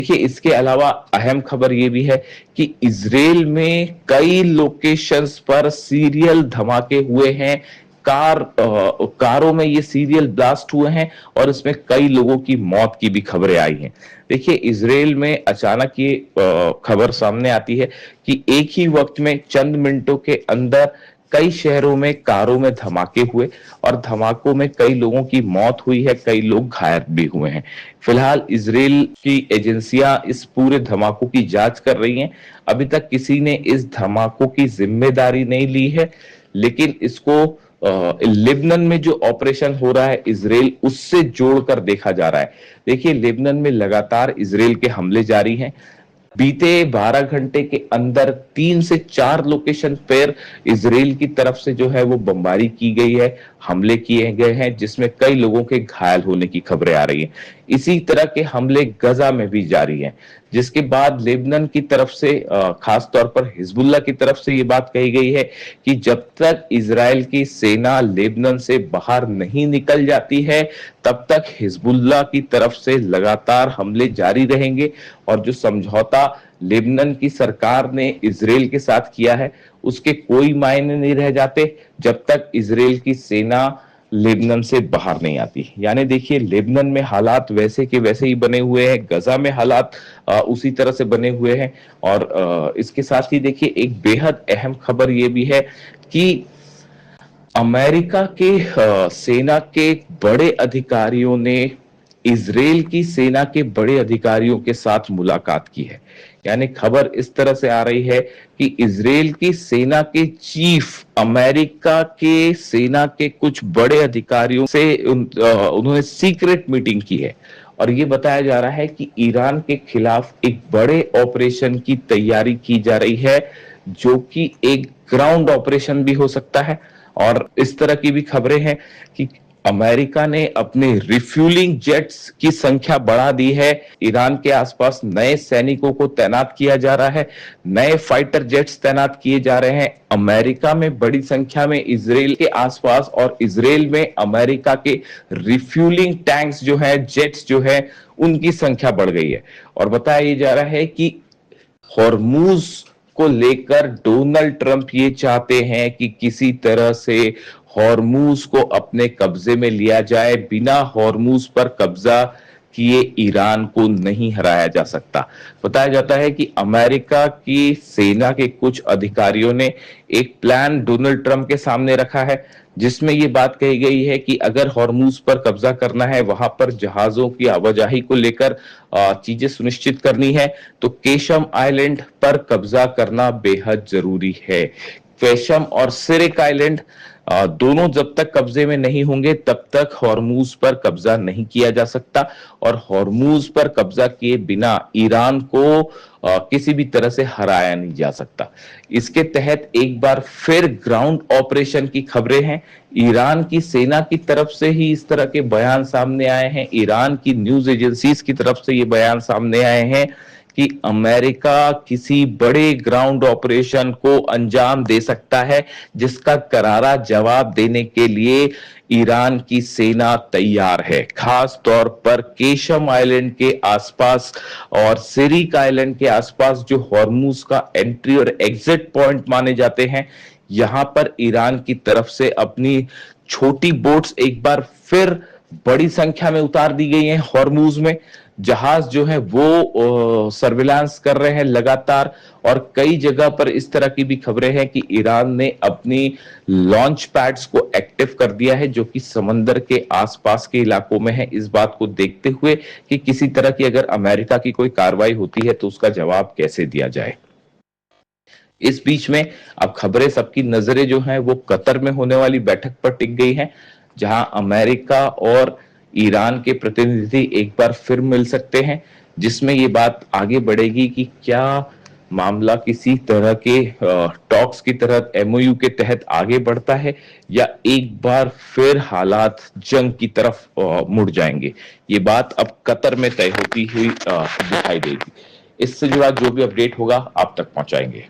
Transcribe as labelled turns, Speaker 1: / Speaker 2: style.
Speaker 1: देखिए, इसके अलावा अहम खबर ये भी है कि इजराइल में कई लोकेशंस पर सीरियल धमाके हुए हैं। कारों में ये सीरियल ब्लास्ट हुए हैं और इसमें कई लोगों की मौत की भी खबरें आई हैं। देखिए, इजराइल में अचानक ये खबर सामने आती है कि एक ही वक्त में चंद मिनटों के अंदर कई शहरों में कारों में धमाके हुए और धमाकों में कई लोगों की मौत हुई है, कई लोग घायल भी हुए हैं। फिलहाल इजराइल की एजेंसियां इस पूरे धमाकों की जांच कर रही हैं। अभी तक किसी ने इस धमाकों की जिम्मेदारी नहीं ली है, लेकिन इसको लेबनान में जो ऑपरेशन हो रहा है इजराइल, उससे जोड़कर देखा जा रहा है। देखिए, लेबनान में लगातार इजराइल के हमले जारी हैं। बीते 12 घंटे के अंदर 3 से 4 लोकेशन पर इजराइल की तरफ से जो है वो बमबारी की गई है, हमले किए गए हैं, जिसमें कई लोगों के घायल होने की खबरें आ रही हैं। इसी तरह के हमले गजा में भी जारी हैं, जिसके बाद लेबनान की तरफ से खास तौर पर हिजबुल्लाह की तरफ से ये बात कही गई है कि जब तक इजराइल की सेना लेबनान से बाहर नहीं निकल जाती है, तब तक हिजबुल्लाह की तरफ से लगातार हमले जारी रहेंगे और जो समझौता लेबनान की सरकार ने इजराइल के साथ किया है, उसके कोई मायने नहीं रह जाते जब तक इजराइल की सेना लेबनान से बाहर नहीं आती। यानी देखिए, लेबनान में हालात वैसे के वैसे ही बने हुए हैं, गजा में हालात उसी तरह से बने हुए हैं। और इसके साथ ही देखिए, एक बेहद अहम खबर यह भी है कि अमेरिका के सेना के बड़े अधिकारियों ने इजराइल की सेना के बड़े अधिकारियों के साथ मुलाकात की है। यानी खबर इस तरह से आ रही है कि इजराइल की सेना के चीफ अमेरिका के सेना के कुछ बड़े अधिकारियों से उन्होंने सीक्रेट मीटिंग की है और ये बताया जा रहा है कि ईरान के खिलाफ एक बड़े ऑपरेशन की तैयारी की जा रही है, जो कि एक ग्राउंड ऑपरेशन भी हो सकता है। और इस तरह की भी खबरें हैं कि अमेरिका ने अपने रिफ्यूलिंग जेट्स की संख्या बढ़ा दी है। ईरान के आसपास नए सैनिकों को तैनात किया जा रहा है, नए फाइटर जेट्स तैनात किए जा रहे हैं। अमेरिका में बड़ी संख्या में इजराइल के आसपास और इजराइल में अमेरिका के रिफ्यूलिंग टैंक्स जो है, जेट्स जो है, उनकी संख्या बढ़ गई है। और बताया जा रहा है कि हॉर्मूज को लेकर डोनाल्ड ट्रंप ये चाहते हैं कि किसी तरह से हॉर्मूज को अपने कब्जे में लिया जाए। बिना हॉर्मूज पर कब्जा किए ईरान को नहीं हराया जा सकता। बताया जाता है कि अमेरिका की सेना के कुछ अधिकारियों ने एक प्लान डोनाल्ड ट्रंप के सामने रखा है, जिसमें यह बात कही गई है कि अगर हॉर्मूज पर कब्जा करना है, वहां पर जहाजों की आवाजाही को लेकर चीजें सुनिश्चित करनी है, तो केशम आइलैंड पर कब्जा करना बेहद जरूरी है। केशम और सिरिक आइलैंड दोनों जब तक कब्जे में नहीं होंगे, तब तक हॉर्मूज पर कब्जा नहीं किया जा सकता और हॉर्मूज पर कब्जा किए बिना ईरान को किसी भी तरह से हराया नहीं जा सकता। इसके तहत एक बार फिर ग्राउंड ऑपरेशन की खबरें हैं। ईरान की सेना की तरफ से ही इस तरह के बयान सामने आए हैं, ईरान की न्यूज एजेंसीज की तरफ से ये बयान सामने आए हैं कि अमेरिका किसी बड़े ग्राउंड ऑपरेशन को अंजाम दे सकता है, जिसका करारा जवाब देने के लिए ईरान की सेना तैयार है। खास तौर पर केशम आइलैंड के आसपास और सिरिक आइलैंड के आसपास जो हॉर्मूज का एंट्री और एग्जिट पॉइंट माने जाते हैं, यहां पर ईरान की तरफ से अपनी छोटी बोट्स एक बार फिर बड़ी संख्या में उतार दी गई हैं हॉर्मूज में। जहाज जो है वो सर्विलांस कर रहे हैं लगातार और कई जगह पर इस तरह की भी खबरें हैं कि ईरान ने अपनी लॉन्च पैड्स को एक्टिव कर दिया है, जो कि समंदर के आसपास के इलाकों में है। इस बात को देखते हुए कि किसी तरह की अगर अमेरिका की कोई कार्रवाई होती है तो उसका जवाब कैसे दिया जाए। इस बीच में अब खबरें, सबकी नजरें जो हैं वो कतर में होने वाली बैठक पर टिक गई हैं, जहां अमेरिका और ईरान के प्रतिनिधि एक बार फिर मिल सकते हैं, जिसमें ये बात आगे बढ़ेगी कि क्या मामला किसी तरह के टॉक्स की तरह एमओयू के तहत आगे बढ़ता है या एक बार फिर हालात जंग की तरफ मुड़ जाएंगे। ये बात अब कतर में तय होती हुई दिखाई देगी। इससे जुड़ा जो भी अपडेट होगा आप तक पहुंचाएंगे।